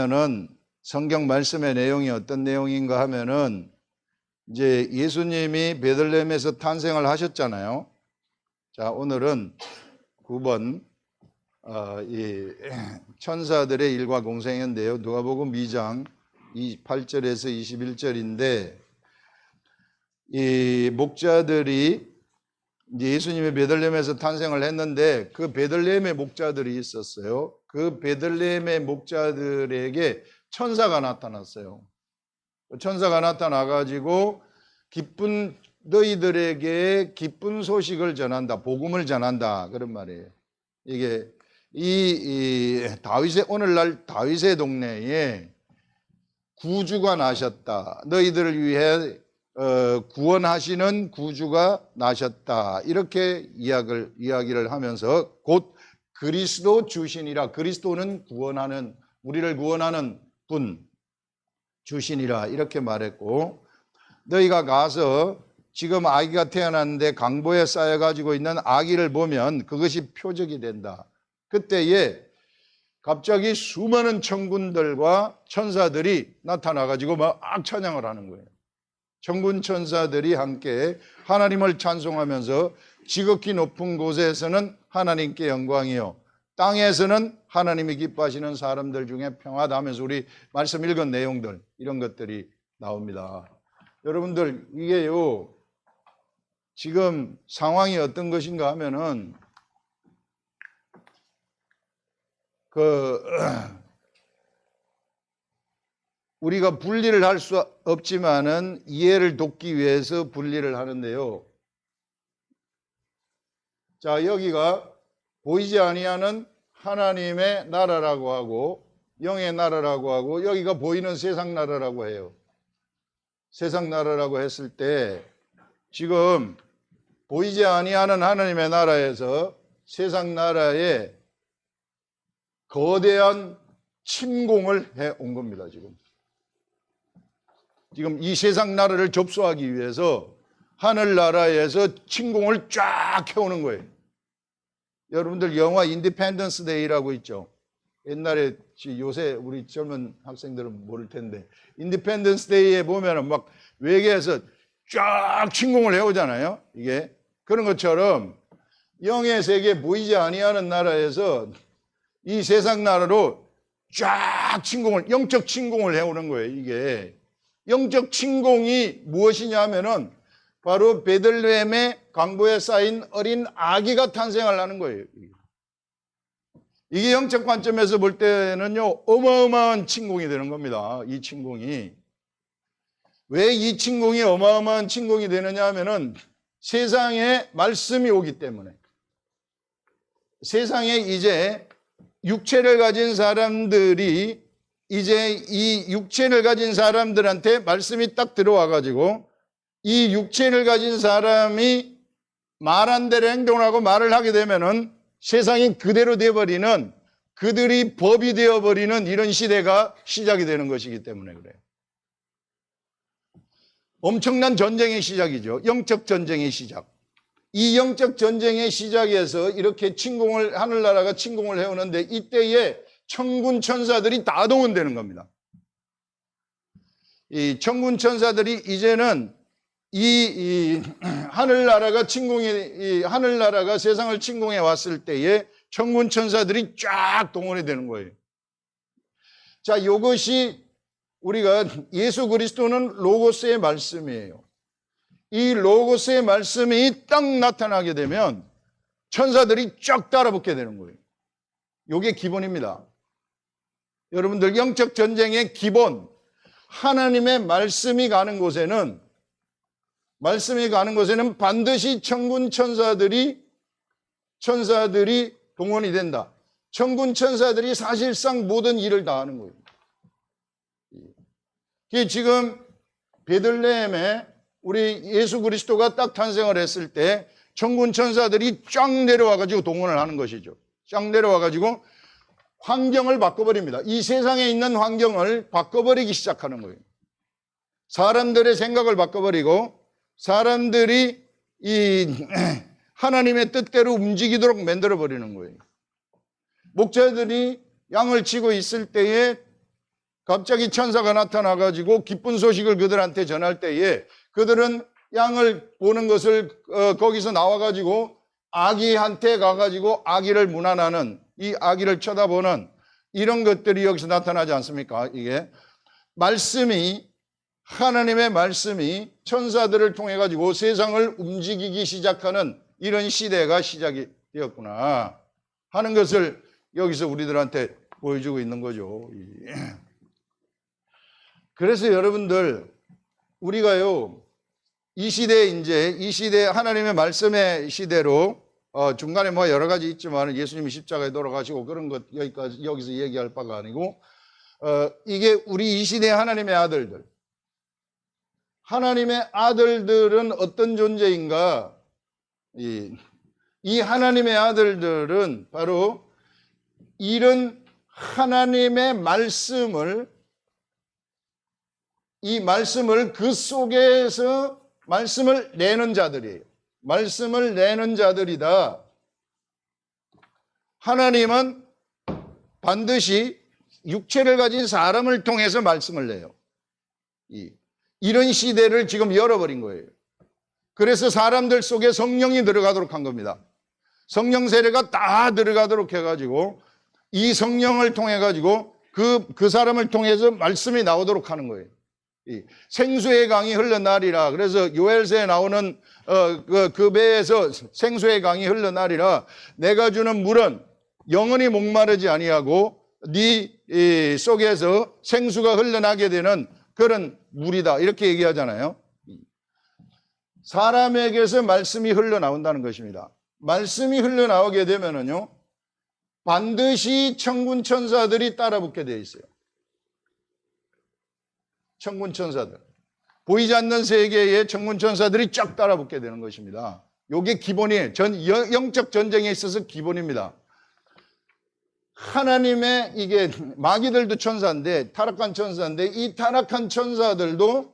보면은 성경 말씀의 내용이 어떤 내용인가 하면은 이제 예수님이 베들레헴에서 탄생을 하셨잖아요. 자, 오늘은 9번 이 천사들의 일과 공생인데요. 누가복음 2장 28절에서 21절인데 이 목자들이 예수님이 베들레헴에서 탄생을 했는데 그 베들레헴의 목자들이 있었어요. 그 베들레헴의 목자들에게 천사가 나타났어요. 천사가 나타나가지고 너희들에게 기쁜 소식을 전한다, 복음을 전한다, 그런 말이에요. 이게 다윗의 오늘날 다윗의 동네에 구주가 나셨다, 너희들을 위해 구원하시는 구주가 나셨다, 이렇게 이야기를 하면서 곧 그리스도 주신이라, 그리스도는 구원하는, 우리를 구원하는 분 주신이라 이렇게 말했고, 너희가 가서 지금 아기가 태어났는데 강보에 쌓여가지고 있는 아기를 보면 그것이 표적이 된다. 그때에 갑자기 수많은 천군들과 천사들이 나타나가지고 막 찬양을 하는 거예요. 천군 천사들이 함께 하나님을 찬송하면서 지극히 높은 곳에서는 하나님께 영광이요, 땅에서는 하나님이 기뻐하시는 사람들 중에 평화다 하면서 우리 말씀 읽은 내용들, 이런 것들이 나옵니다. 여러분들, 이게요, 지금 상황이 어떤 것인가 하면은 우리가 분리를 할 수 없지만은 이해를 돕기 위해서 분리를 하는데요. 자, 여기가 보이지 아니하는 하나님의 나라라고 하고 영의 나라라고 하고, 여기가 보이는 세상 나라라고 해요. 세상 나라라고 했을 때 지금 보이지 아니하는 하나님의 나라에서 세상 나라에 거대한 침공을 해 온 겁니다. 지금 이 세상 나라를 접수하기 위해서 하늘나라에서 침공을 쫙 해오는 거예요. 여러분들 영화 인디펜던스 데이라고 있죠. 옛날에, 요새 우리 젊은 학생들은 모를 텐데 인디펜던스 데이에 보면은 막 외계에서 쫙 침공을 해오잖아요. 이게 그런 것처럼 영의 세계, 보이지 아니하는 나라에서 이 세상 나라로 쫙 침공을, 영적 침공을 해오는 거예요. 이게 영적 침공이 무엇이냐 하면은 바로 베들레헴의 강보에 쌓인 어린 아기가 탄생을 하는 거예요. 이게 영적 관점에서 볼 때는요, 어마어마한 침공이 되는 겁니다. 이 침공이. 왜 이 침공이 어마어마한 침공이 되느냐 하면은 세상에 말씀이 오기 때문에. 세상에 이제 육체를 가진 사람들이, 이제 이 육체를 가진 사람들한테 말씀이 딱 들어와가지고 이 육체를 가진 사람이 말한 대로 행동하고 말을 하게 되면은 세상이 그대로 되어버리는, 그들이 법이 되어버리는 이런 시대가 시작이 되는 것이기 때문에 그래요. 엄청난 전쟁의 시작이죠. 영적 전쟁의 시작. 이 영적 전쟁의 시작에서 이렇게 하늘나라가 침공을 해오는데 이때에 천군 천사들이 다 동원되는 겁니다. 이 천군 천사들이 이제는 이 하늘나라가 하늘나라가 세상을 침공해 왔을 때에 천군 천사들이 쫙 동원이 되는 거예요. 자, 이것이 우리가, 예수 그리스도는 로고스의 말씀이에요. 이 로고스의 말씀이 딱 나타나게 되면 천사들이 쫙 따라붙게 되는 거예요. 이게 기본입니다. 여러분들, 영적 전쟁의 기본, 하나님의 말씀이 가는 곳에는 반드시 천군 천사들이 동원이 된다. 천군 천사들이 사실상 모든 일을 다 하는 거예요. 지금 베들레헴에 우리 예수 그리스도가 딱 탄생을 했을 때 천군 천사들이 쫙 내려와가지고 동원을 하는 것이죠. 쫙 내려와가지고 환경을 바꿔버립니다. 이 세상에 있는 환경을 바꿔버리기 시작하는 거예요. 사람들의 생각을 바꿔버리고 사람들이 이 하나님의 뜻대로 움직이도록 만들어버리는 거예요. 목자들이 양을 치고 있을 때에 갑자기 천사가 나타나가지고 기쁜 소식을 그들한테 전할 때에 그들은 양을 보는 것을 거기서 나와가지고 아기한테 가가지고 아기를 문안하는, 이 아기를 쳐다보는 이런 것들이 여기서 나타나지 않습니까? 이게 말씀이, 하나님의 말씀이 천사들을 통해 가지고 세상을 움직이기 시작하는 이런 시대가 시작이 되었구나 하는 것을 여기서 우리들한테 보여주고 있는 거죠. 그래서 여러분들, 우리가요, 이 시대에 이제 이 시대 하나님의 말씀의 시대로 중간에 뭐 여러 가지 있지만 예수님이 십자가에 돌아가시고 그런 것 여기서 얘기할 바가 아니고 이게 우리 이 시대 하나님의 아들들, 하나님의 아들들은 어떤 존재인가? 이 하나님의 아들들은 바로 이런 하나님의 말씀을, 이 말씀을 그 속에서 말씀을 내는 자들이에요. 말씀을 내는 자들이다. 하나님은 반드시 육체를 가진 사람을 통해서 말씀을 내요. 이런 시대를 지금 열어버린 거예요. 그래서 사람들 속에 성령이 들어가도록 한 겁니다. 성령 세례가 다 들어가도록 해가지고 이 성령을 통해 가지고 그 사람을 통해서 말씀이 나오도록 하는 거예요. 생수의 강이 흘러나리라. 그래서 요엘서에 나오는 그 배에서 생수의 강이 흘러나리라. 내가 주는 물은 영원히 목마르지 아니하고 네 속에서 생수가 흘러나게 되는 그런 물이다. 이렇게 얘기하잖아요. 사람에게서 말씀이 흘러나온다는 것입니다. 말씀이 흘러나오게 되면은요, 반드시 천군 천사들이 따라붙게 되어 있어요. 천군 천사들. 보이지 않는 세계에 천군 천사들이 쫙 따라붙게 되는 것입니다. 이게 기본이에요. 영적 전쟁에 있어서 기본입니다. 하나님의, 이게 마귀들도 천사인데, 타락한 천사인데, 이 타락한 천사들도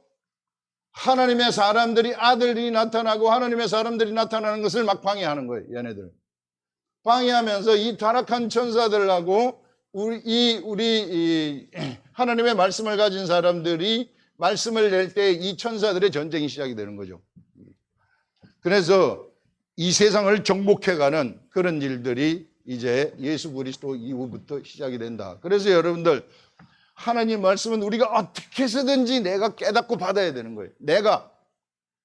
하나님의 사람들이, 아들이 나타나고 하나님의 사람들이 나타나는 것을 막 방해하는 거예요. 얘네들 방해하면서 이 타락한 천사들하고 우리 하나님의 말씀을 가진 사람들이 말씀을 낼 때 이 천사들의 전쟁이 시작이 되는 거죠. 그래서 이 세상을 정복해가는 그런 일들이 이제 예수 그리스도 이후부터 시작이 된다. 그래서 여러분들, 하나님 말씀은 우리가 어떻게 해서든지 내가 깨닫고 받아야 되는 거예요. 내가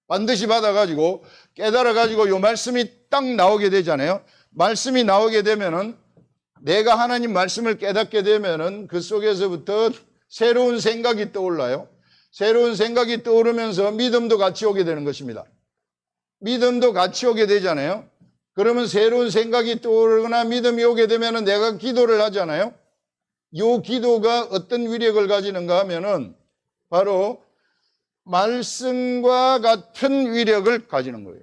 반드시 받아가지고 깨달아가지고 이 말씀이 딱 나오게 되잖아요. 말씀이 나오게 되면은, 내가 하나님 말씀을 깨닫게 되면은 그 속에서부터 새로운 생각이 떠올라요. 새로운 생각이 떠오르면서 믿음도 같이 오게 되는 것입니다. 믿음도 같이 오게 되잖아요. 그러면 새로운 생각이 떠오르거나 믿음이 오게 되면은 내가 기도를 하잖아요. 이 기도가 어떤 위력을 가지는가 하면은 바로 말씀과 같은 위력을 가지는 거예요.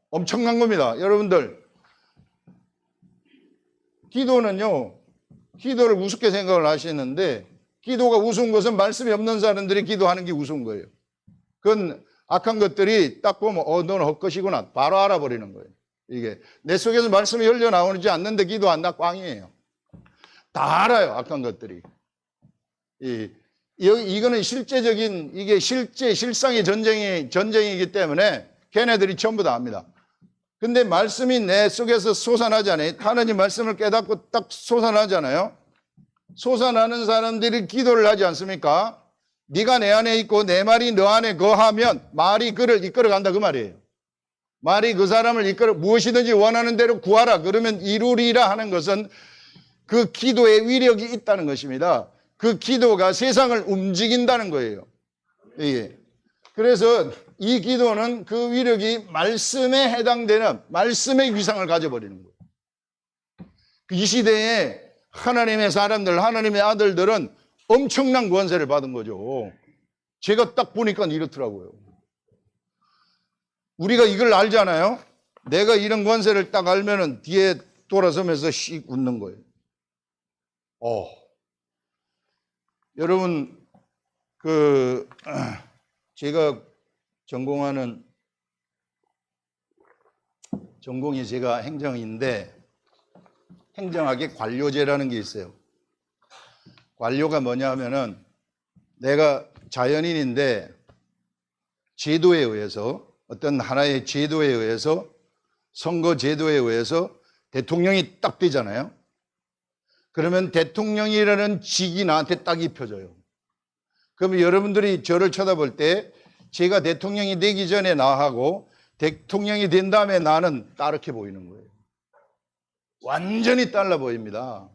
엄청난 겁니다. 여러분들, 기도는요, 기도를 우습게 생각을 하시는데, 기도가 우스운 것은 말씀이 없는 사람들이 기도하는 게 우스운 거예요. 그건 악한 것들이 딱 보면 너는 헛것이구나 바로 알아버리는 거예요. 이게 내 속에서 말씀이 흘러나오지 않는데 기도한다, 꽝이에요. 다 알아요, 악한 것들이. 이거는 실제적인, 이게 실상의 전쟁이기 때문에 걔네들이 전부 다 압니다. 근데 말씀이 내 속에서 솟아나잖아요. 하나님 말씀을 깨닫고 딱 솟아나잖아요. 솟아나는 사람들이 기도를 하지 않습니까? 네가 내 안에 있고 내 말이 너 안에 거하면 말이 그를 이끌어간다, 그 말이에요. 말이 그 사람을 무엇이든지 원하는 대로 구하라 그러면 이루리라 하는 것은 그 기도의 위력이 있다는 것입니다. 그 기도가 세상을 움직인다는 거예요. 예. 그래서 이 기도는 그 위력이 말씀에 해당되는 말씀의 위상을 가져버리는 거예요. 이 시대에 하나님의 사람들, 하나님의 아들들은 엄청난 권세를 받은 거죠. 제가 딱 보니까 이렇더라고요. 우리가 이걸 알잖아요. 내가 이런 권세를 딱 알면은 뒤에 돌아서면서 씩 웃는 거예요. 여러분, 제가 전공이 제가 행정인데, 행정학의 관료제라는 게 있어요. 관료가 뭐냐 하면은 내가 자연인인데 제도에 의해서 어떤 하나의 제도에 의해서 선거 제도에 의해서 대통령이 딱 되잖아요. 그러면 대통령이라는 직이 나한테 딱 입혀져요. 그러면 여러분들이 저를 쳐다볼 때 제가 대통령이 되기 전에 나하고 대통령이 된 다음에 나는 다르게 보이는 거예요. 완전히 달라 보입니다.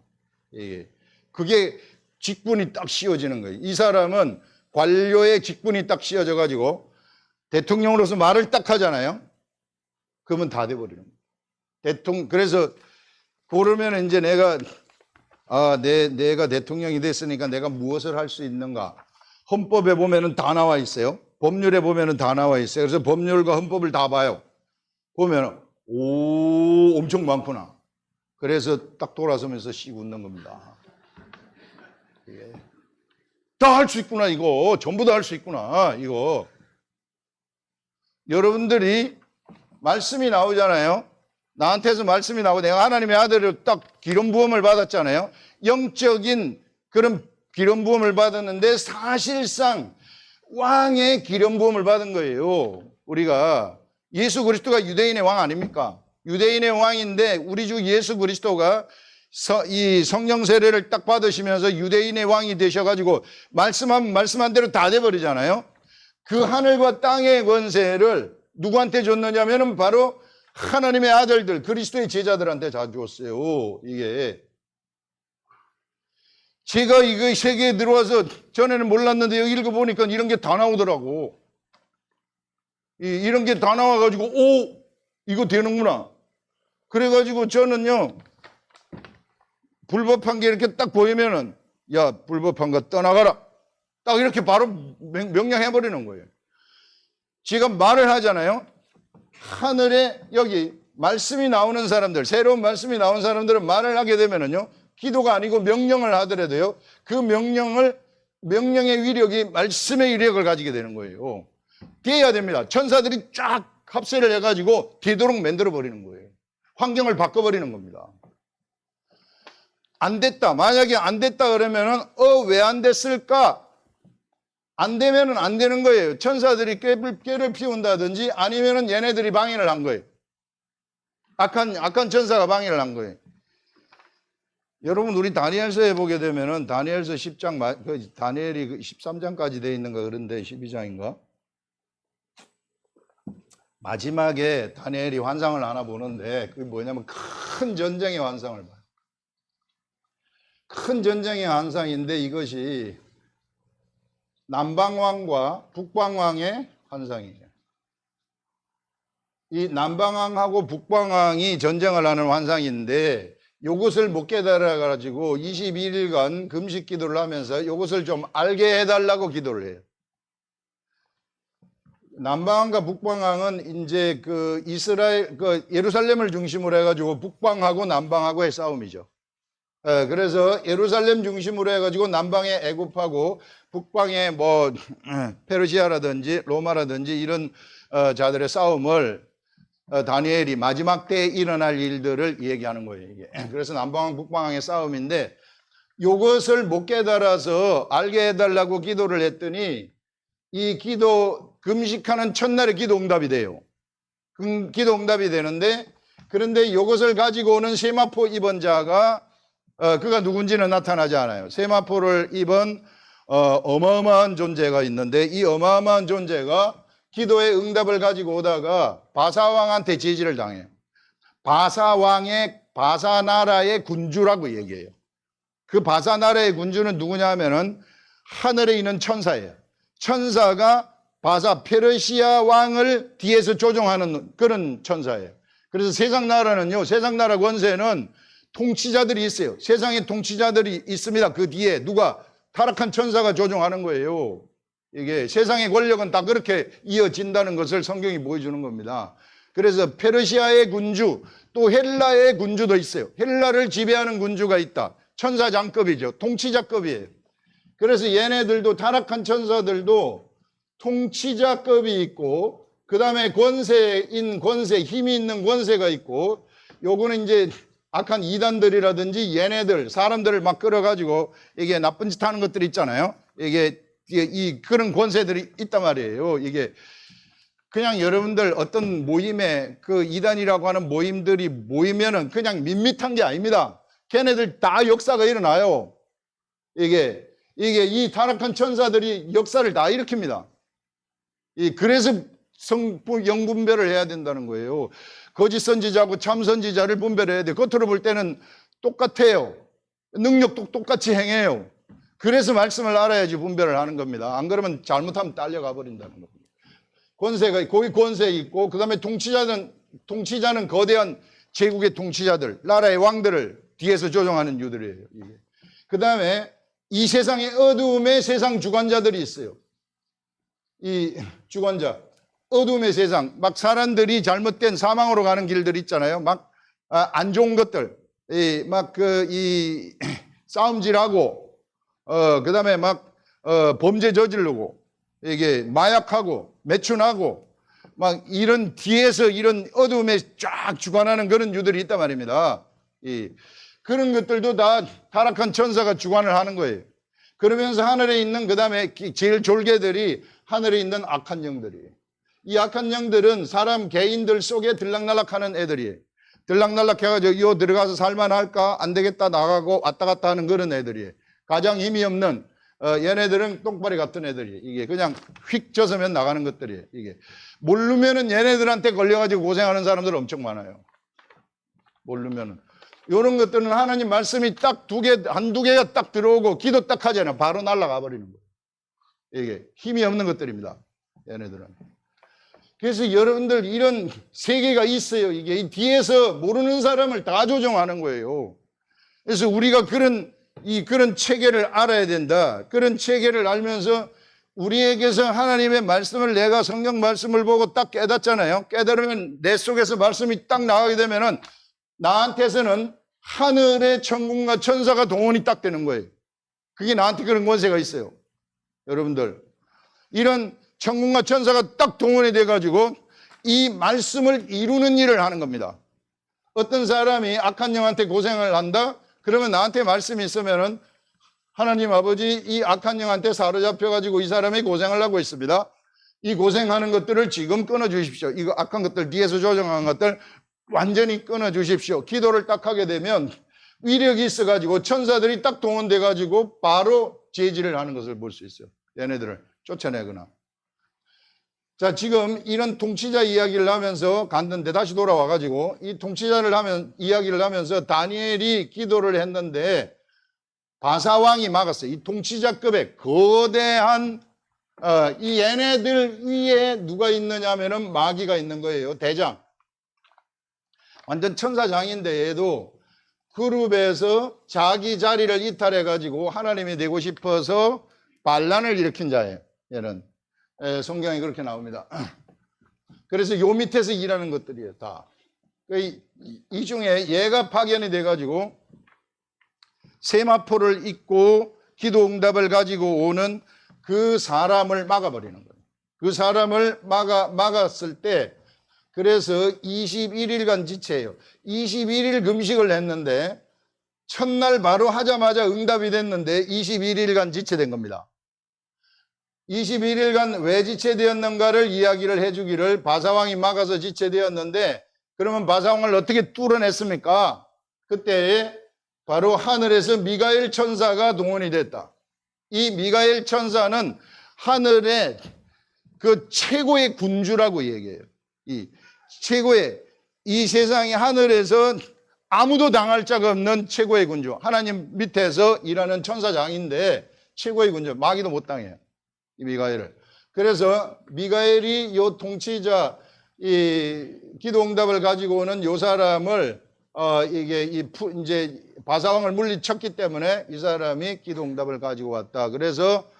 예. 그게 직분이 딱 씌워지는 거예요. 이 사람은 관료의 직분이 딱 씌워져 가지고 대통령으로서 말을 딱 하잖아요. 그러면 다 돼버리는 거예요. 그래서 그러면 이제 내가 내가 대통령이 됐으니까 내가 무엇을 할 수 있는가? 헌법에 보면은 다 나와 있어요. 법률에 보면은 다 나와 있어요. 그래서 법률과 헌법을 다 봐요. 보면 엄청 많구나. 그래서 딱 돌아서면서 씩 웃는 겁니다. 다 할 수 있구나 이거. 전부 다 할 수 있구나 이거. 여러분들이 말씀이 나오잖아요. 나한테서 말씀이 나오고 내가 하나님의 아들을 딱 기름 부음을 받았잖아요. 영적인 그런 기름 부음을 받았는데 사실상 왕의 기름 부음을 받은 거예요. 우리가 예수 그리스도가 유대인의 왕 아닙니까? 유대인의 왕인데 우리 주 예수 그리스도가 이 성령 세례를 딱 받으시면서 유대인의 왕이 되셔가지고 말씀한 대로 다 돼버리잖아요. 그 하늘과 땅의 권세를 누구한테 줬느냐면은 바로 하나님의 아들들, 그리스도의 제자들한테 다 줬어요. 이게 제가 이거 세계에 들어와서 전에는 몰랐는데 여기 읽어보니까 이런 게 다 나오더라고. 이런 게 다 나와가지고 이거 되는구나. 그래가지고 저는요 불법한 게 이렇게 딱 보이면은 야 불법한 거 떠나가라. 딱 이렇게 바로 명령해버리는 거예요. 제가 말을 하잖아요. 하늘에 여기 말씀이 나오는 사람들, 새로운 말씀이 나온 사람들은 말을 하게 되면은요, 기도가 아니고 명령을 하더라도요, 그 명령의 위력이 말씀의 위력을 가지게 되는 거예요. 돼야 됩니다. 천사들이 쫙 합세를 해가지고 되도록 만들어버리는 거예요. 환경을 바꿔버리는 겁니다. 안 됐다. 만약에 안 됐다 그러면은, 왜 안 됐을까? 안 되면은 안 되는 거예요. 천사들이 꾀를 피운다든지 아니면은 얘네들이 방해를 한 거예요. 악한 천사가 방해를 한 거예요. 여러분, 우리 다니엘서에 보게 되면은 다니엘서 10장, 다니엘이 13장까지 돼 있는가 그런데 12장인가? 마지막에 다니엘이 환상을 하나 보는데 그게 뭐냐면 큰 전쟁의 환상을 봐요. 큰 전쟁의 환상인데 이것이 남방왕과 북방왕의 환상이에요. 이 남방왕하고 북방왕이 전쟁을 하는 환상인데 이것을 못 깨달아가지고 21일간 금식 기도를 하면서 이것을 좀 알게 해달라고 기도를 해요. 남방왕과 북방왕은 이제 예루살렘을 중심으로 해가지고 북방하고 남방하고의 싸움이죠. 그래서 예루살렘 중심으로 해가지고 남방의 애굽하고 북방의 페르시아라든지 로마라든지 이런 자들의 싸움을 다니엘이 마지막 때에 일어날 일들을 얘기하는 거예요. 이게. 그래서 남방왕 북방왕의 싸움인데 이것을 못 깨달아서 알게 해달라고 기도를 했더니 이 금식하는 첫날에 기도 응답이 돼요. 기도 응답이 되는데 그런데 이것을 가지고 오는 세마포 입은 자가 그가 누군지는 나타나지 않아요. 세마포를 입은 어마어마한 존재가 있는데 이 어마어마한 존재가 기도의 응답을 가지고 오다가 바사왕한테 제지를 당해요. 바사나라의 군주라고 얘기해요. 그 바사나라의 군주는 누구냐 하면은 하늘에 있는 천사예요. 천사가 페르시아 왕을 뒤에서 조종하는 그런 천사예요. 그래서 세상 나라 권세는 통치자들이 있어요. 세상에 통치자들이 있습니다. 그 뒤에 타락한 천사가 조종하는 거예요. 이게 세상의 권력은 다 그렇게 이어진다는 것을 성경이 보여주는 겁니다. 그래서 페르시아의 군주, 또 헬라의 군주도 있어요. 헬라를 지배하는 군주가 있다. 천사장급이죠. 통치자급이에요. 그래서 얘네들도 타락한 천사들도 통치자급이 있고 그 다음에 힘이 있는 권세가 있고 요거는 이제 악한 이단들이라든지 얘네들 사람들을 막 끌어가지고 이게 나쁜 짓 하는 것들이 있잖아요. 이게 그런 권세들이 있단 말이에요. 이게 그냥 여러분들 어떤 모임에 그 이단이라고 하는 모임들이 모이면은 그냥 밋밋한 게 아닙니다. 걔네들 다 역사가 일어나요. 이게 이 타락한 천사들이 역사를 다 일으킵니다. 그래서 영분별을 해야 된다는 거예요. 거짓 선지자하고 참 선지자를 분별해야 돼. 겉으로 볼 때는 똑같아요. 능력도 똑같이 행해요. 그래서 말씀을 알아야지 분별을 하는 겁니다. 안 그러면 잘못하면 딸려가 버린다는 겁니다. 권세가 거기 권세 있고, 그 다음에 통치자는 거대한 제국의 통치자들, 나라의 왕들을 뒤에서 조종하는 유들이에요. 그 다음에 이 세상의 어두움의 세상 주관자들이 있어요. 이 주관자, 어둠의 세상, 막 사람들이 잘못된 사망으로 가는 길들 있잖아요. 막 안 좋은 것들, 싸움질하고, 그 다음에 막 범죄 저지르고, 이게 마약하고 매춘하고, 막 이런 뒤에서 이런 어둠에 쫙 주관하는 그런 유들이 있단 말입니다. 그런 것들도 다 타락한 천사가 주관을 하는 거예요. 그러면서 하늘에 있는, 그 다음에 제일 졸개들이 하늘에 있는 악한 영들이에요. 이 악한 영들은 사람 개인들 속에 들락날락하는 애들이에요. 들락날락 해가지고 요 들어가서 살만할까? 안 되겠다 나가고 왔다 갔다 하는 그런 애들이에요. 가장 힘이 없는 얘네들은 똥파리 같은 애들이에요. 이게 그냥 휙 젖으면 나가는 것들이에요. 이게 모르면은 얘네들한테 걸려가지고 고생하는 사람들 엄청 많아요. 모르면은. 이런 것들은 하나님 말씀이 딱 한두 개가 딱 들어오고 기도 딱 하잖아요. 바로 날아가 버리는 거예요. 이게 힘이 없는 것들입니다. 얘네들은. 그래서 여러분들 이런 세계가 있어요. 이게 뒤에서 모르는 사람을 다 조종하는 거예요. 그래서 우리가 그런 체계를 알아야 된다. 그런 체계를 알면서 우리에게서 하나님의 말씀을 내가 성경 말씀을 보고 딱 깨닫잖아요. 깨달으면 내 속에서 말씀이 딱 나가게 되면은 나한테서는 하늘의 천군과 천사가 동원이 딱 되는 거예요. 그게 나한테 그런 권세가 있어요. 여러분들. 이런 천군과 천사가 딱 동원이 돼가지고 이 말씀을 이루는 일을 하는 겁니다. 어떤 사람이 악한 영한테 고생을 한다? 그러면 나한테 말씀이 있으면은 하나님 아버지 이 악한 영한테 사로잡혀가지고 이 사람이 고생을 하고 있습니다. 이 고생하는 것들을 지금 끊어주십시오. 이거 악한 것들 뒤에서 조정한 것들 완전히 끊어주십시오. 기도를 딱 하게 되면 위력이 있어가지고 천사들이 딱 동원돼가지고 바로 제지를 하는 것을 볼 수 있어요. 얘네들을 쫓아내거나. 자, 지금 이런 통치자 이야기를 하면서 갔는데 다시 돌아와가지고 이 통치자를 이야기를 하면서 다니엘이 기도를 했는데 바사왕이 막았어요. 이 통치자급의 거대한 이 얘네들 위에 누가 있느냐 하면은 마귀가 있는 거예요. 대장. 완전 천사장인데 얘도 그룹에서 자기 자리를 이탈해가지고 하나님이 되고 싶어서 반란을 일으킨 자예요. 얘는. 성경에 그렇게 나옵니다. 그래서 요 밑에서 일하는 것들이에요. 다. 이 중에 얘가 파견이 돼가지고 세마포를 입고 기도 응답을 가지고 오는 그 사람을 막아버리는 거예요. 그 사람을 막았을 때 그래서 21일간 지체해요. 21일 금식을 했는데 첫날 바로 하자마자 응답이 됐는데 21일간 지체된 겁니다. 21일간 왜 지체되었는가를 이야기를 해주기를 바사왕이 막아서 지체되었는데 그러면 바사왕을 어떻게 뚫어냈습니까? 그때 바로 하늘에서 미가엘 천사가 동원이 됐다. 이 미가엘 천사는 하늘의 그 최고의 군주라고 얘기해요. 이 최고의 이 세상의 하늘에서 아무도 당할 자가 없는 최고의 군주. 하나님 밑에서 일하는 천사장인데 최고의 군주. 마귀도 못 당해요. 이 미가엘을. 그래서 미가엘이 요 통치자 이 기도 응답을 가지고 오는 요 사람을 이제 바사왕을 물리쳤기 때문에 이 사람이 기도 응답을 가지고 왔다. 그래서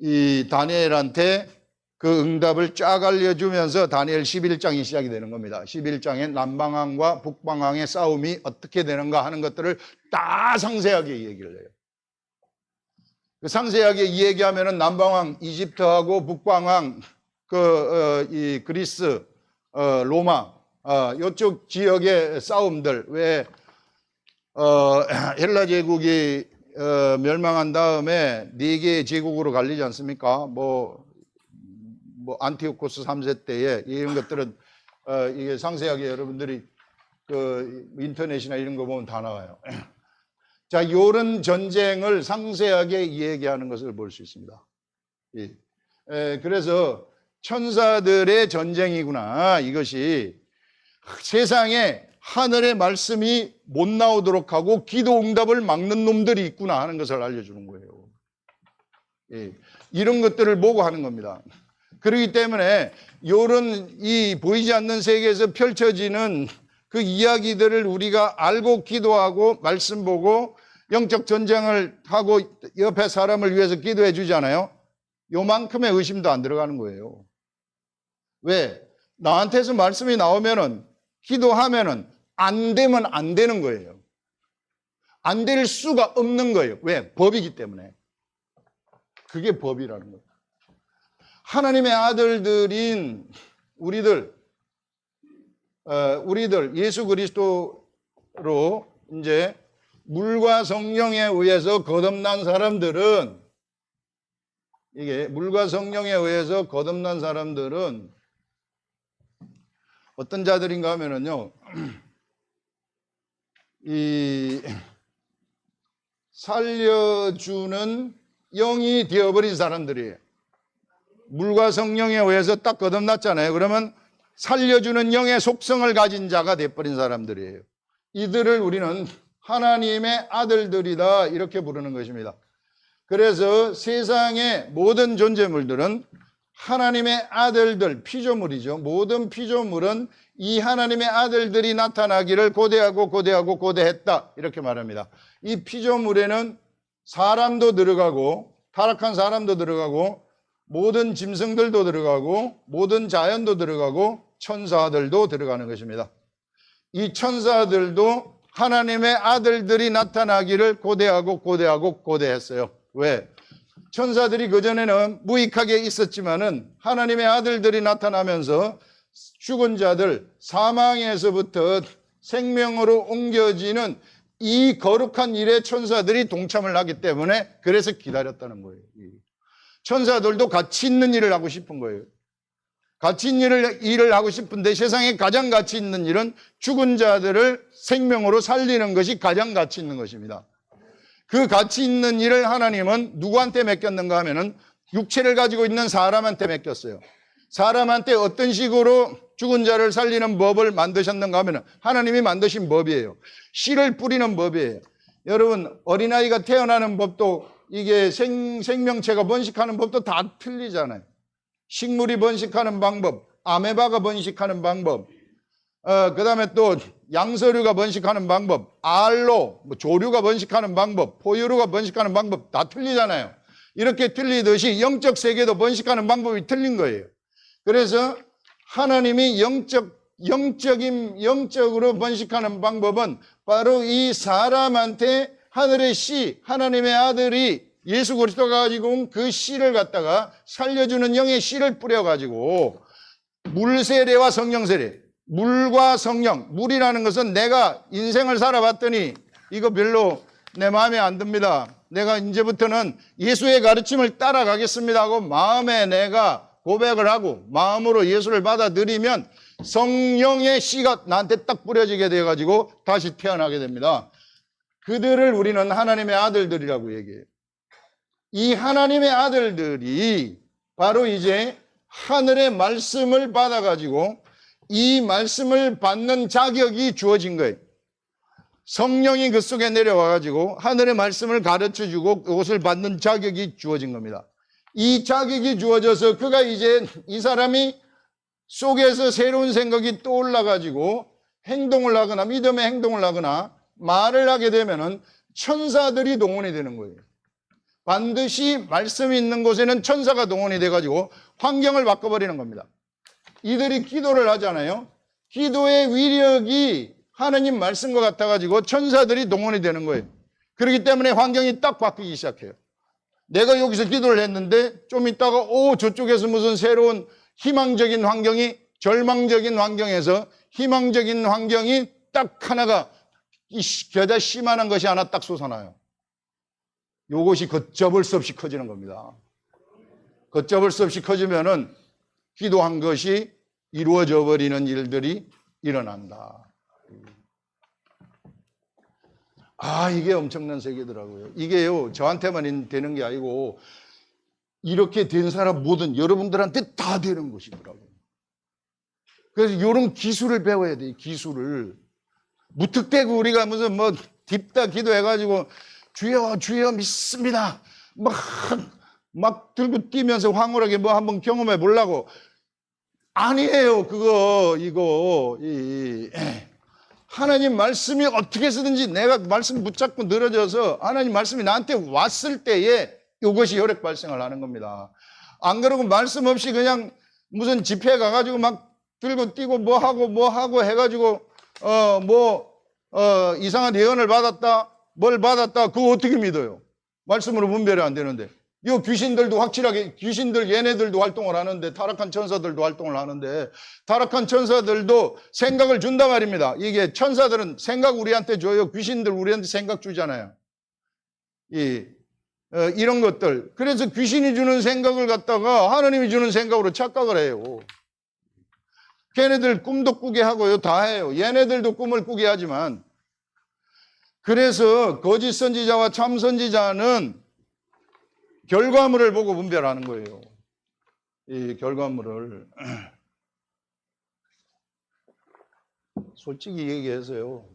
이 다니엘한테 그 응답을 쫙 알려주면서 다니엘 11장이 시작이 되는 겁니다. 11장에 남방왕과 북방왕의 싸움이 어떻게 되는가 하는 것들을 다 상세하게 얘기를 해요. 그 상세하게 이야기하면은 남방왕 이집트하고 북방왕 이 그리스, 로마 이쪽 지역의 싸움들, 왜 헬라 제국이 멸망한 다음에 네 개의 제국으로 갈리지 않습니까? 뭐 안티오코스 3세 때에 이런 것들은 이게 상세하게 여러분들이 그 인터넷이나 이런 거 보면 다 나와요. 자, 이런 전쟁을 상세하게 이야기하는 것을 볼 수 있습니다. 예. 그래서 천사들의 전쟁이구나, 이것이. 세상에 하늘의 말씀이 못 나오도록 하고 기도 응답을 막는 놈들이 있구나 하는 것을 알려주는 거예요. 예. 이런 것들을 보고 하는 겁니다. 그렇기 때문에 이런 이 보이지 않는 세계에서 펼쳐지는 그 이야기들을 우리가 알고 기도하고 말씀 보고 영적 전쟁을 하고 옆에 사람을 위해서 기도해 주잖아요. 요만큼의 의심도 안 들어가는 거예요. 왜? 나한테서 말씀이 나오면은 기도하면은 안 되면 안 되는 거예요. 안 될 수가 없는 거예요. 왜? 법이기 때문에. 그게 법이라는 거예요. 하나님의 아들들인 우리들 예수 그리스도로 이제 물과 성령에 의해서 거듭난 사람들은, 이게 물과 성령에 의해서 거듭난 사람들은 어떤 자들인가 하면은요, 이 살려주는 영이 되어버린 사람들이에요. 물과 성령에 의해서 딱 거듭났잖아요. 그러면 살려주는 영의 속성을 가진 자가 되어버린 사람들이에요. 이들을 우리는 하나님의 아들들이다, 이렇게 부르는 것입니다. 그래서 세상의 모든 존재물들은 하나님의 아들들, 피조물이죠. 모든 피조물은 이 하나님의 아들들이 나타나기를 고대했다, 이렇게 말합니다. 이 피조물에는 사람도 들어가고 타락한 사람도 들어가고 모든 짐승들도 들어가고 모든 자연도 들어가고 천사들도 들어가는 것입니다. 이 천사들도 하나님의 아들들이 나타나기를 고대했어요. 왜? 천사들이 그전에는 무익하게 있었지만은 하나님의 아들들이 나타나면서 죽은 자들, 사망에서부터 생명으로 옮겨지는 이 거룩한 일에 천사들이 동참을 하기 때문에 그래서 기다렸다는 거예요. 천사들도 가치 있는 일을 하고 싶은 거예요. 가치 있는 일을 하고 싶은데 세상에 가장 가치 있는 일은 죽은 자들을 생명으로 살리는 것이 가장 가치 있는 것입니다. 그 가치 있는 일을 하나님은 누구한테 맡겼는가 하면은 육체를 가지고 있는 사람한테 맡겼어요. 사람한테 어떤 식으로 죽은 자를 살리는 법을 만드셨는가 하면은 하나님이 만드신 법이에요. 씨를 뿌리는 법이에요. 여러분, 어린아이가 태어나는 법도 이게 생명체가 번식하는 법도 다 틀리잖아요. 식물이 번식하는 방법, 아메바가 번식하는 방법, 그 다음에 또 양서류가 번식하는 방법, 알로, 조류가 번식하는 방법, 포유류가 번식하는 방법 다 틀리잖아요. 이렇게 틀리듯이 영적 세계도 번식하는 방법이 틀린 거예요. 그래서 하나님이 영적으로 번식하는 방법은 바로 이 사람한테 하늘의 씨, 하나님의 아들이 예수 그리스도가 가지고 온 그 씨를 갖다가 살려주는 영의 씨를 뿌려가지고 물세례와 성령세례, 물과 성령, 물이라는 것은 내가 인생을 살아봤더니 이거 별로 내 마음에 안 듭니다. 내가 이제부터는 예수의 가르침을 따라가겠습니다 하고 마음에 내가 고백을 하고 마음으로 예수를 받아들이면 성령의 씨가 나한테 딱 뿌려지게 돼가지고 다시 태어나게 됩니다. 그들을 우리는 하나님의 아들들이라고 얘기해요. 이 하나님의 아들들이 바로 이제 하늘의 말씀을 받아가지고 이 말씀을 받는 자격이 주어진 거예요. 성령이 그 속에 내려와가지고 하늘의 말씀을 가르쳐주고 그것을 받는 자격이 주어진 겁니다. 이 자격이 주어져서 그가 이제 이 사람이 속에서 새로운 생각이 떠올라가지고 행동을 하거나 믿음의 행동을 하거나 말을 하게 되면은 천사들이 동원이 되는 거예요. 반드시 말씀이 있는 곳에는 천사가 동원이 돼가지고 환경을 바꿔버리는 겁니다. 이들이 기도를 하잖아요. 기도의 위력이 하나님 말씀과 같아가지고 천사들이 동원이 되는 거예요. 그렇기 때문에 환경이 딱 바뀌기 시작해요. 내가 여기서 기도를 했는데 좀 있다가 저쪽에서 무슨 새로운 희망적인 환경이 절망적인 환경에서 희망적인 환경이 딱 하나가 겨자 씨만한 것이 하나 딱 솟아나요. 이것이 걷잡을 수 없이 커지는 겁니다. 걷잡을 수 없이 커지면은 기도한 것이 이루어져 버리는 일들이 일어난다. 이게 엄청난 세계더라고요. 이게요, 저한테만 되는 게 아니고 이렇게 된 사람 모든 여러분들한테 다 되는 것이더라고요. 그래서 이런 기술을 배워야 돼요. 기술을. 무턱대고 우리가 무슨 뭐 딥다 기도해가지고 주여 주여 믿습니다 막 들고 뛰면서 황홀하게 뭐 한번 경험해 보려고. 아니에요. 이거 하나님 말씀이 어떻게 해서든지 내가 말씀 붙잡고 늘어져서 하나님 말씀이 나한테 왔을 때에 이것이 혈액 발생을 하는 겁니다. 안 그러고 말씀 없이 그냥 무슨 집회 가가지고 막 들고 뛰고 뭐 하고 해가지고 이상한 예언을 받았다 뭘 받았다 그거 어떻게 믿어요? 말씀으로 분별이 안 되는데. 이 귀신들도 확실하게 얘네들도 활동을 하는데, 타락한 천사들도 활동을 하는데, 타락한 천사들도 생각을 준단 말입니다. 이게 천사들은 생각 우리한테 줘요. 귀신들 우리한테 생각 주잖아요. 이런 것들. 그래서 귀신이 주는 생각을 갖다가 하나님이 주는 생각으로 착각을 해요. 걔네들 꿈도 꾸게 하고요. 다 해요. 얘네들도 꿈을 꾸게 하지만. 그래서 거짓 선지자와 참 선지자는 결과물을 보고 분별하는 거예요. 이 결과물을. 솔직히 얘기해서요.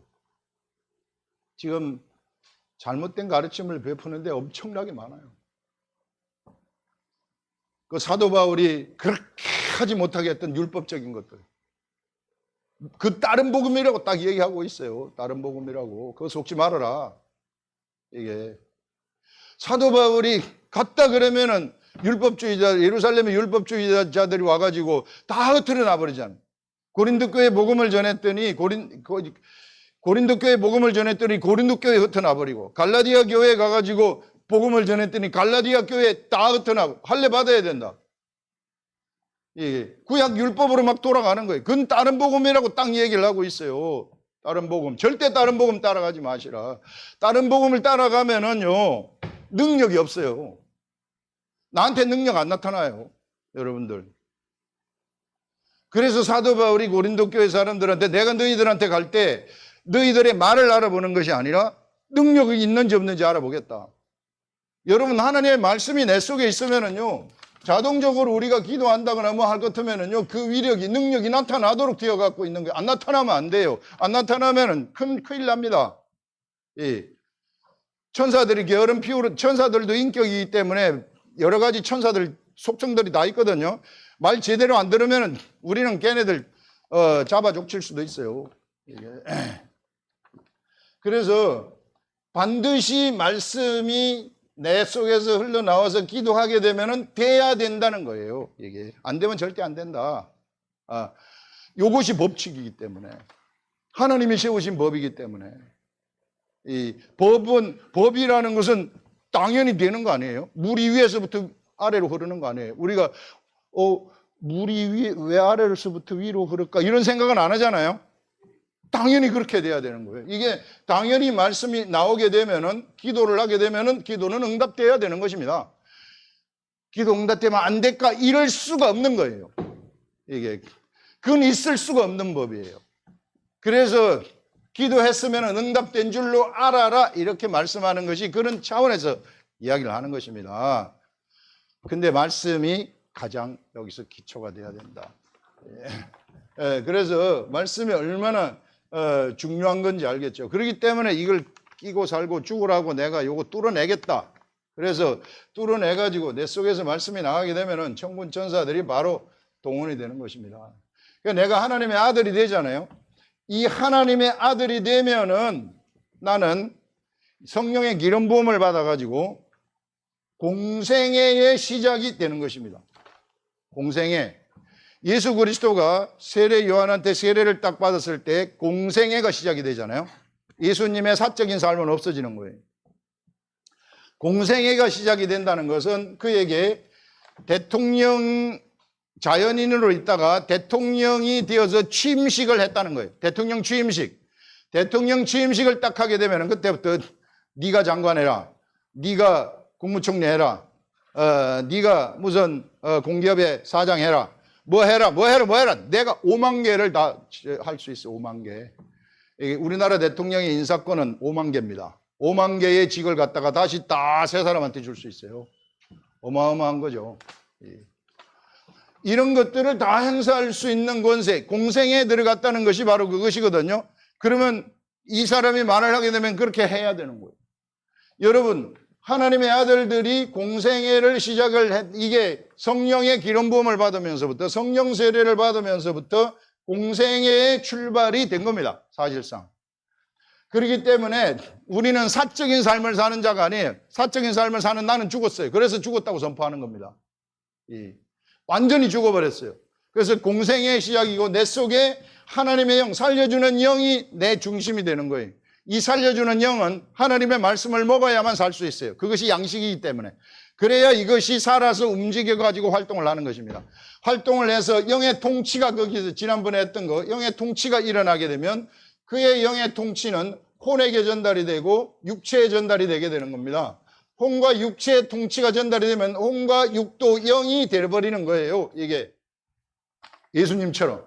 지금 잘못된 가르침을 베푸는데 엄청나게 많아요. 그 사도 바울이 그렇게 하지 못하게 했던 율법적인 것들. 그 다른 복음이라고 딱 얘기하고 있어요. 다른 복음이라고. 그거 속지 말아라. 이게. 사도 바울이 갔다 그러면은 예루살렘의 율법주의자들이 와가지고 다 흩어져 놔버리잖아요. 고린도 교회 복음을 전했더니 고린도 교회 복음을 전했더니 고린도 교회 흩어져 놔버리고, 갈라디아 교회에 가가지고 복음을 전했더니 갈라디아 교회 다 흩어져 놔. 할례 받아야 된다. 구약 율법으로 막 돌아가는 거예요. 그건 다른 복음이라고 딱 얘기를 하고 있어요. 다른 복음. 절대 다른 복음 따라가지 마시라. 다른 복음을 따라가면은요, 능력이 없어요. 나한테 능력 안 나타나요. 여러분들. 그래서 사도 바울이 고린도 교회 사람들한테 내가 너희들한테 갈 때 너희들의 말을 알아보는 것이 아니라 능력이 있는지 없는지 알아보겠다. 여러분, 하나님의 말씀이 내 속에 있으면은요, 자동적으로 우리가 기도한다거나 뭐 할 것 같으면은요, 그 위력이, 능력이 나타나도록 되어 갖고 있는 거예요. 안 나타나면 안 돼요. 안 나타나면은 큰일 납니다. 천사들이 게으름 피우는, 천사들도 인격이기 때문에 여러 가지 천사들 속성들이 다 있거든요. 말 제대로 안 들으면은 우리는 걔네들 잡아 족칠 수도 있어요. 그래서 반드시 말씀이 내 속에서 흘러나와서 기도하게 되면은 돼야 된다는 거예요. 이게 안 되면 절대 안 된다. 요것이 법칙이기 때문에, 하나님이 세우신 법이기 때문에. 이 법이라는 것은 당연히 되는 거 아니에요? 물이 위에서부터 아래로 흐르는 거 아니에요? 우리가 물이 왜 아래로서부터 위로 흐를까? 이런 생각은 안 하잖아요. 당연히 그렇게 돼야 되는 거예요. 이게 당연히 말씀이 나오게 되면은, 기도를 하게 되면은 기도는 응답돼야 되는 것입니다. 기도 응답되면 안 될까? 이럴 수가 없는 거예요. 그건 있을 수가 없는 법이에요. 그래서 기도했으면 응답된 줄로 알아라, 이렇게 말씀하는 것이 그런 차원에서 이야기를 하는 것입니다. 근데 말씀이 가장 여기서 기초가 돼야 된다. 그래서 말씀이 얼마나 중요한 건지 알겠죠. 그렇기 때문에 이걸 끼고 살고 죽으라고 내가 요거 뚫어내겠다. 그래서 뚫어내가지고 내 속에서 말씀이 나가게 되면은 천군 천사들이 바로 동원이 되는 것입니다. 그러니까 내가 하나님의 아들이 되잖아요. 이 하나님의 아들이 되면은 나는 성령의 기름 부음을 받아가지고 공생애의 시작이 되는 것입니다. 공생애. 예수 그리스도가 세례 요한한테 세례를 딱 받았을 때 공생애가 시작이 되잖아요. 예수님의 사적인 삶은 없어지는 거예요. 공생애가 시작이 된다는 것은 그에게 대통령 자연인으로 있다가 대통령이 되어서 취임식을 했다는 거예요. 대통령 취임식. 대통령 취임식을 딱 하게 되면 그때부터 네가 장관해라. 네가 국무총리 해라. 네가 무슨 공기업의 사장 해라. 뭐 해라. 내가 5만 개를 다 할 수 있어. 5만 개. 우리나라 대통령의 인사권은 5만 개입니다. 5만 개의 직을 갖다가 다시 다 세 사람한테 줄 수 있어요. 어마어마한 거죠. 이런 것들을 다 행사할 수 있는 권세, 공생에 들어갔다는 것이 바로 그것이거든요. 그러면 이 사람이 말을 하게 되면 그렇게 해야 되는 거예요. 여러분, 하나님의 아들들이 공생애를 이게 성령의 기름 부음을 받으면서부터, 성령 세례를 받으면서부터 공생애의 출발이 된 겁니다. 사실상. 그렇기 때문에 우리는 사적인 삶을 사는 자가 아니에요. 사적인 삶을 사는 나는 죽었어요. 그래서 죽었다고 선포하는 겁니다. 완전히 죽어버렸어요. 그래서 공생의 시작이고 내 속에 하나님의 영, 살려주는 영이 내 중심이 되는 거예요. 이 살려주는 영은 하나님의 말씀을 먹어야만 살 수 있어요. 그것이 양식이기 때문에. 그래야 이것이 살아서 움직여가지고 활동을 하는 것입니다. 활동을 해서 영의 통치가 거기서 지난번에 했던 거, 영의 통치가 일어나게 되면 그의 영의 통치는 혼에게 전달이 되고 육체에 전달이 되게 되는 겁니다. 혼과 육체의 통치가 전달이 되면 혼과 육도 영이 되어버리는 거예요. 이게 예수님처럼.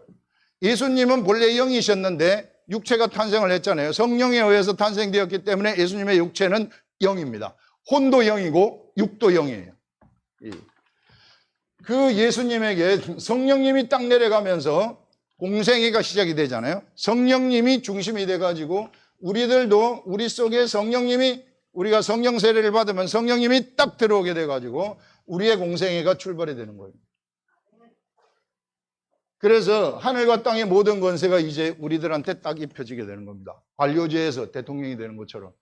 예수님은 본래 영이셨는데 육체가 탄생을 했잖아요. 성령에 의해서 탄생되었기 때문에 예수님의 육체는 영입니다. 혼도 영이고 육도 영이에요. 그 예수님에게 성령님이 딱 내려가면서 공생애가 시작이 되잖아요. 성령님이 중심이 돼가지고 우리들도 우리 속에 성령님이, 우리가 성령 세례를 받으면 성령님이 딱 들어오게 돼가지고 우리의 공생애가 출발이 되는 거예요. 그래서 하늘과 땅의 모든 권세가 이제 우리들한테 딱 입혀지게 되는 겁니다. 관료제에서 대통령이 되는 것처럼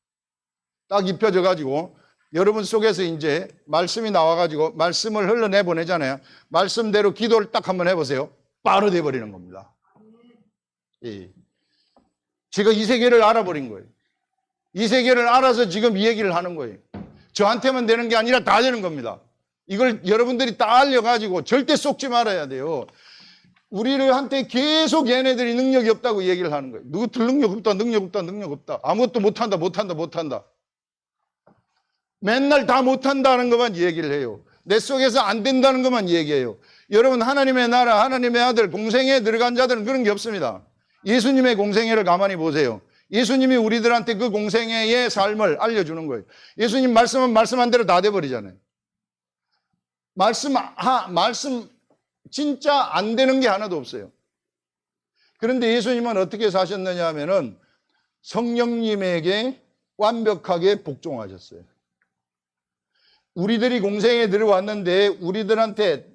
딱 입혀져 가지고 여러분 속에서 이제 말씀이 나와가지고 말씀을 흘러내보내잖아요. 말씀대로 기도를 딱 한번 해보세요. 바로 돼버리는 겁니다. 제가 이 세계를 알아버린 거예요. 이 세계를 알아서 지금 이 얘기를 하는 거예요. 저한테만 되는 게 아니라 다 되는 겁니다. 이걸 여러분들이 다 알려가지고 절대 속지 말아야 돼요. 우리를 한테 계속 얘네들이 능력이 없다고 얘기를 하는 거예요. 누구들 능력 없다. 아무것도 못한다. 맨날 다 못한다는 것만 얘기를 해요. 내 속에서 안 된다는 것만 얘기해요. 여러분, 하나님의 나라, 하나님의 아들, 공생애에 들어간 자들은 그런 게 없습니다. 예수님의 공생애를 가만히 보세요. 예수님이 우리들한테 그 공생애의 삶을 알려주는 거예요. 예수님 말씀은 말씀한 대로 다 돼버리잖아요. 말씀 진짜 안 되는 게 하나도 없어요. 그런데 예수님은 어떻게 사셨느냐 하면은 성령님에게 완벽하게 복종하셨어요. 우리들이 공생에 들어왔는데 우리들한테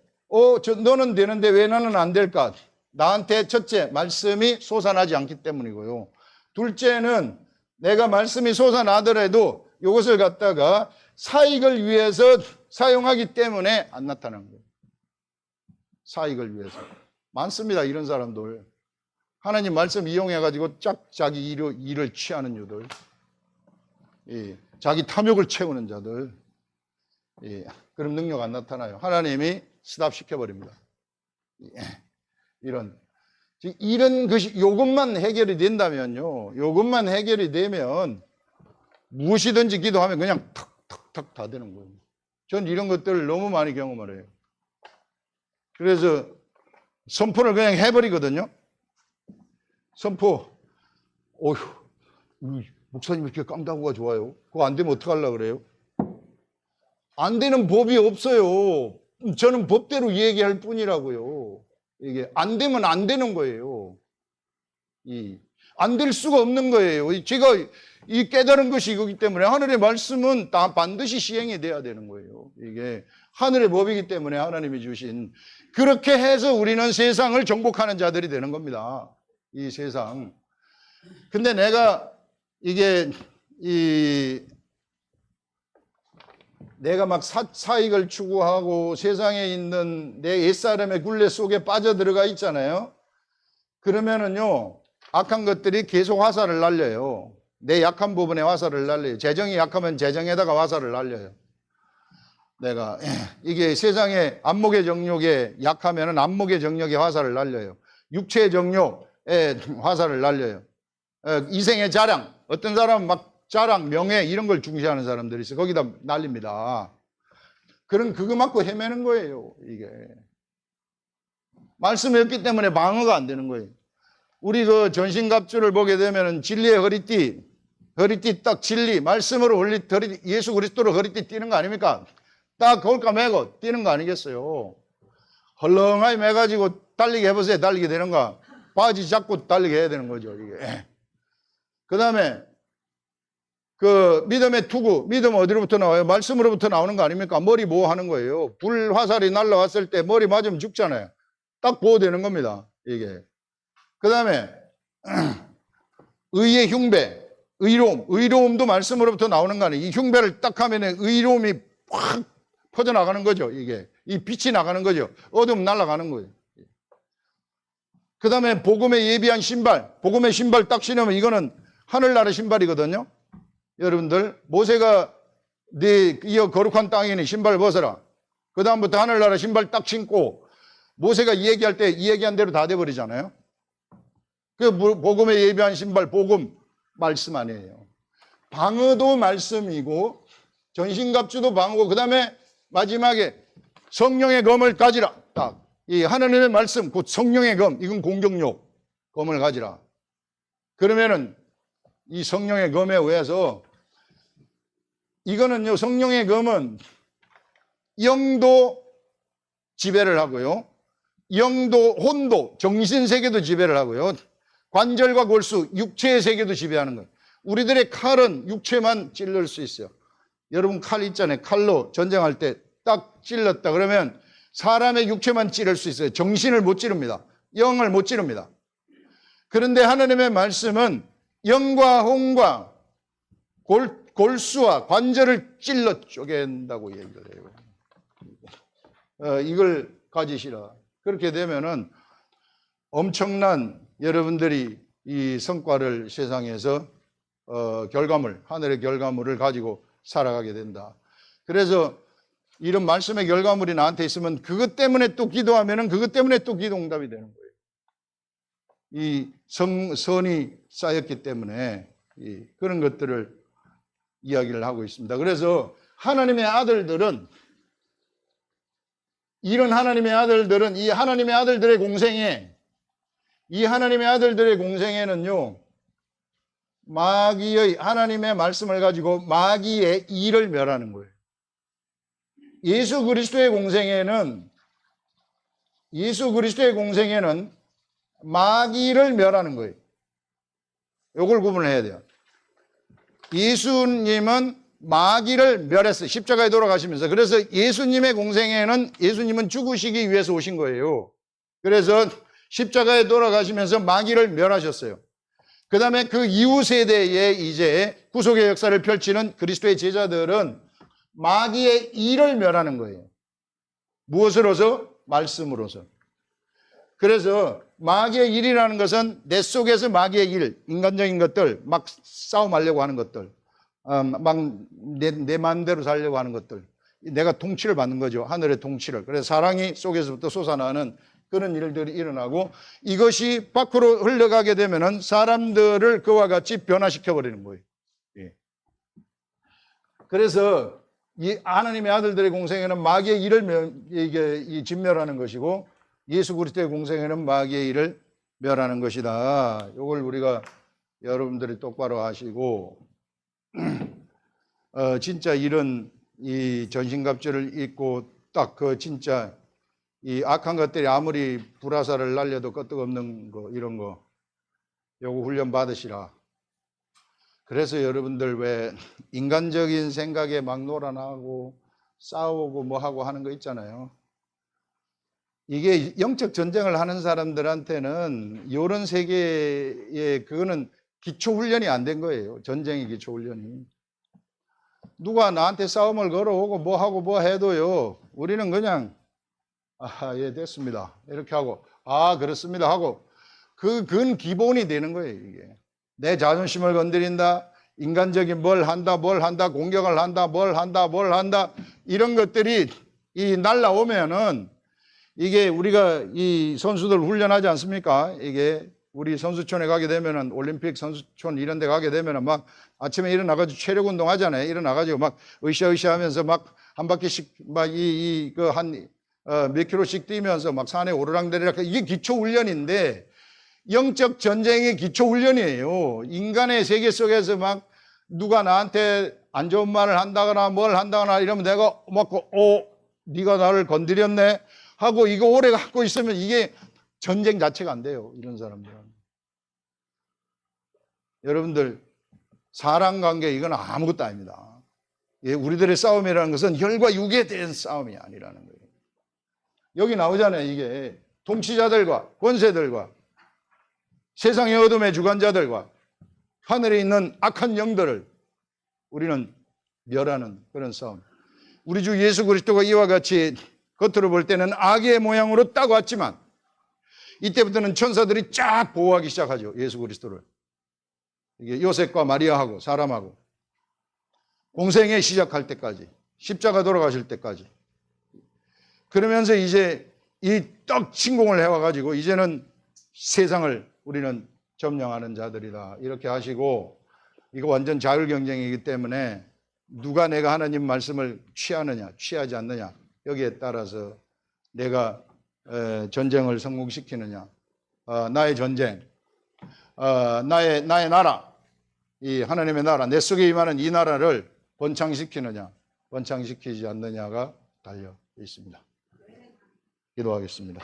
너는 되는데 왜 나는 안 될까? 나한테 첫째, 말씀이 솟아나지 않기 때문이고요. 둘째는 내가 말씀이 솟아나더라도 이것을 갖다가 사익을 위해서 사용하기 때문에 안 나타나는 거예요. 사익을 위해서. 많습니다, 이런 사람들. 하나님 말씀 이용해가지고 자기 일을 취하는 유들. 자기 탐욕을 채우는 자들. 그럼 능력 안 나타나요. 하나님이 스탑시켜버립니다. 이런 것이, 이것만 해결이 된다면요. 이것만 해결이 되면 무엇이든지 기도하면 그냥 탁탁탁 다 되는 거예요. 전 이런 것들을 너무 많이 경험을 해요. 그래서 선포를 그냥 해버리거든요. 선포. 목사님 이렇게 깡다구가 좋아요. 그거 안 되면 어떡하려고 그래요? 안 되는 법이 없어요. 저는 법대로 얘기할 뿐이라고요. 이게 안 되면 안 되는 거예요. 안 될 수가 없는 거예요. 제가 이 깨달은 것이 이거기 때문에 하늘의 말씀은 다 반드시 시행이 돼야 되는 거예요. 이게 하늘의 법이기 때문에 하나님이 주신, 그렇게 해서 우리는 세상을 정복하는 자들이 되는 겁니다. 이 세상. 근데 내가 내가 막 사익을 추구하고 세상에 있는 내 옛사람의 굴레 속에 빠져들어가 있잖아요. 그러면은요, 악한 것들이 계속 화살을 날려요. 내 약한 부분에 화살을 날려요. 재정이 약하면 재정에다가 화살을 날려요. 내가 이게 세상의 안목의 정욕에 약하면은 안목의 정욕에 화살을 날려요. 육체의 정욕에 화살을 날려요. 이생의 자랑, 어떤 사람은 막 자랑, 명예 이런 걸 중시하는 사람들이 있어요. 거기다 날립니다. 그거 맞고 헤매는 거예요. 이게 말씀이 없기 때문에 방어가 안 되는 거예요. 우리 그 전신갑주를 보게 되면은 진리의 허리띠 딱 진리, 말씀으로 예수 그리스도로 허리띠 띄는 거 아닙니까? 딱 거울까 매고 뛰는 거 아니겠어요? 헐렁하게 매가지고 달리게 해보세요. 달리게 되는가? 바지 잡고 달리게 해야 되는 거죠, 이게. 그 다음에, 그 믿음의 투구, 믿음은 어디로부터 나와요? 말씀으로부터 나오는 거 아닙니까? 머리 보호하는 거예요. 불 화살이 날라왔을 때 머리 맞으면 죽잖아요. 딱 보호되는 겁니다, 이게. 그 다음에, 의의 흉배, 의로움도 말씀으로부터 나오는 거 아니에요? 이 흉배를 딱 하면 의로움이 확 퍼져나가는 거죠, 이게. 이 빛이 나가는 거죠. 어둠 날아가는 거예요. 그 다음에 복음에 예비한 신발, 복음의 신발 딱 신으면 이거는 하늘나라 신발이거든요. 여러분들, 모세가 이 거룩한 땅이니 신발 벗어라. 그 다음부터 하늘나라 신발 딱 신고, 모세가 이야기할 때 이야기한 대로 다 돼버리잖아요. 그 복음에 예비한 신발, 복음, 말씀 아니에요. 방어도 말씀이고, 전신갑주도 방어고, 그 다음에 마지막에 성령의 검을 가지라. 딱. 이 하나님의 말씀, 곧 성령의 검, 이건 공격력, 검을 가지라. 그러면은 이 성령의 검에 의해서 이거는요, 성령의 검은 영도 지배를 하고요. 영도, 혼도, 정신세계도 지배를 하고요. 관절과 골수, 육체의 세계도 지배하는 거예요. 우리들의 칼은 육체만 찔릴 수 있어요. 여러분 칼 있잖아요. 칼로 전쟁할 때 딱 찔렀다 그러면 사람의 육체만 찌를 수 있어요. 정신을 못 찌릅니다. 영을 못 찌릅니다. 그런데 하나님의 말씀은 영과 혼과 골수와 관절을 찔러 쪼갠다고 얘기를 해요. 이걸 가지시라. 그렇게 되면은 엄청난 여러분들이 이 성과를 세상에서 하늘의 결과물을 가지고 살아가게 된다. 그래서 이런 말씀의 결과물이 나한테 있으면 그것 때문에 또 기도하면은 그것 때문에 또 기도 응답이 되는 거예요. 이 선이 쌓였기 때문에 그런 것들을 이야기를 하고 있습니다. 그래서 하나님의 아들들은 이 하나님의 아들들의 공생에는요, 마귀의 하나님의 말씀을 가지고 마귀의 일을 멸하는 거예요. 예수 그리스도의 공생에는 마귀를 멸하는 거예요. 이걸 구분해야 돼요. 예수님은 마귀를 멸했어요. 십자가에 돌아가시면서. 그래서 예수님의 공생에는 예수님은 죽으시기 위해서 오신 거예요. 그래서 십자가에 돌아가시면서 마귀를 멸하셨어요. 그 다음에 그 이후 세대에 이제 구속의 역사를 펼치는 그리스도의 제자들은 마귀의 일을 멸하는 거예요. 무엇으로서? 말씀으로서. 그래서 마귀의 일이라는 것은 내 속에서 마귀의 일, 인간적인 것들, 막 싸움하려고 하는 것들, 막 내 마음대로 살려고 하는 것들, 내가 통치를 받는 거죠. 하늘의 통치를. 그래서 사랑이 속에서부터 솟아나는 그런 일들이 일어나고, 이것이 밖으로 흘러가게 되면은 사람들을 그와 같이 변화시켜 버리는 거예요. 예. 그래서 이 하나님의 아들들의 공생에는 마귀의 일을 진멸하는 것이고, 예수 그리스도의 공생에는 마귀의 일을 멸하는 것이다. 이걸 우리가 여러분들이 똑바로 하시고, 진짜 이런 이 전신갑주를 입고 딱 진짜 이 악한 것들이 아무리 불화살을 날려도 끄떡없는 거, 이런 거, 요거 훈련 받으시라. 그래서 여러분들 왜 인간적인 생각에 막 놀아나고 싸우고 뭐 하고 하는 거 있잖아요. 이게 영적 전쟁을 하는 사람들한테는 이런 세계에 그거는 기초 훈련이 안 된 거예요. 전쟁의 기초 훈련이. 누가 나한테 싸움을 걸어오고 뭐 하고 뭐 해도요, 우리는 그냥 예, 됐습니다. 이렇게 하고, 그렇습니다 하고, 그건 기본이 되는 거예요, 이게. 내 자존심을 건드린다, 인간적인 뭘 한다, 공격을 한다, 뭘 한다, 이런 것들이 이 날라오면은 이게 우리가 이 선수들 훈련하지 않습니까? 이게 우리 선수촌에 가게 되면은 올림픽 선수촌 이런 데 가게 되면은 막 아침에 일어나가지고 체력 운동 하잖아요. 일어나가지고 막 으쌰으쌰 하면서 막 한 바퀴씩 막 몇 킬로씩 뛰면서 막 산에 오르락내리락. 이게 기초 훈련인데 영적 전쟁의 기초 훈련이에요. 인간의 세계 속에서 막 누가 나한테 안 좋은 말을 한다거나 뭘 한다거나 이러면 내가 막 네가 나를 건드렸네 하고 이거 오래 갖고 있으면 이게 전쟁 자체가 안 돼요. 이런 사람들은. 여러분들 사람 관계 이건 아무것도 아닙니다. 예, 우리들의 싸움이라는 것은 혈과 육에 대한 싸움이 아니라는 거예요. 여기 나오잖아요. 이게 통치자들과 권세들과 세상의 어둠의 주관자들과 하늘에 있는 악한 영들을 우리는 멸하는 그런 싸움. 우리 주 예수 그리스도가 이와 같이 겉으로 볼 때는 악의 모양으로 딱 왔지만 이때부터는 천사들이 쫙 보호하기 시작하죠. 예수 그리스도를. 이게 요셉과 마리아하고 사람하고 공생애 시작할 때까지, 십자가 돌아가실 때까지. 그러면서 이제 이 떡 침공을 해와가지고 이제는 세상을 우리는 점령하는 자들이다. 이렇게 하시고 이거 완전 자율 경쟁이기 때문에 누가 내가 하나님 말씀을 취하느냐, 취하지 않느냐 여기에 따라서 내가 전쟁을 성공시키느냐, 나의 전쟁, 나의 나라, 이 하나님의 나라, 내 속에 임하는 이 나라를 번창시키느냐, 번창시키지 않느냐가 달려 있습니다. 기도하겠습니다.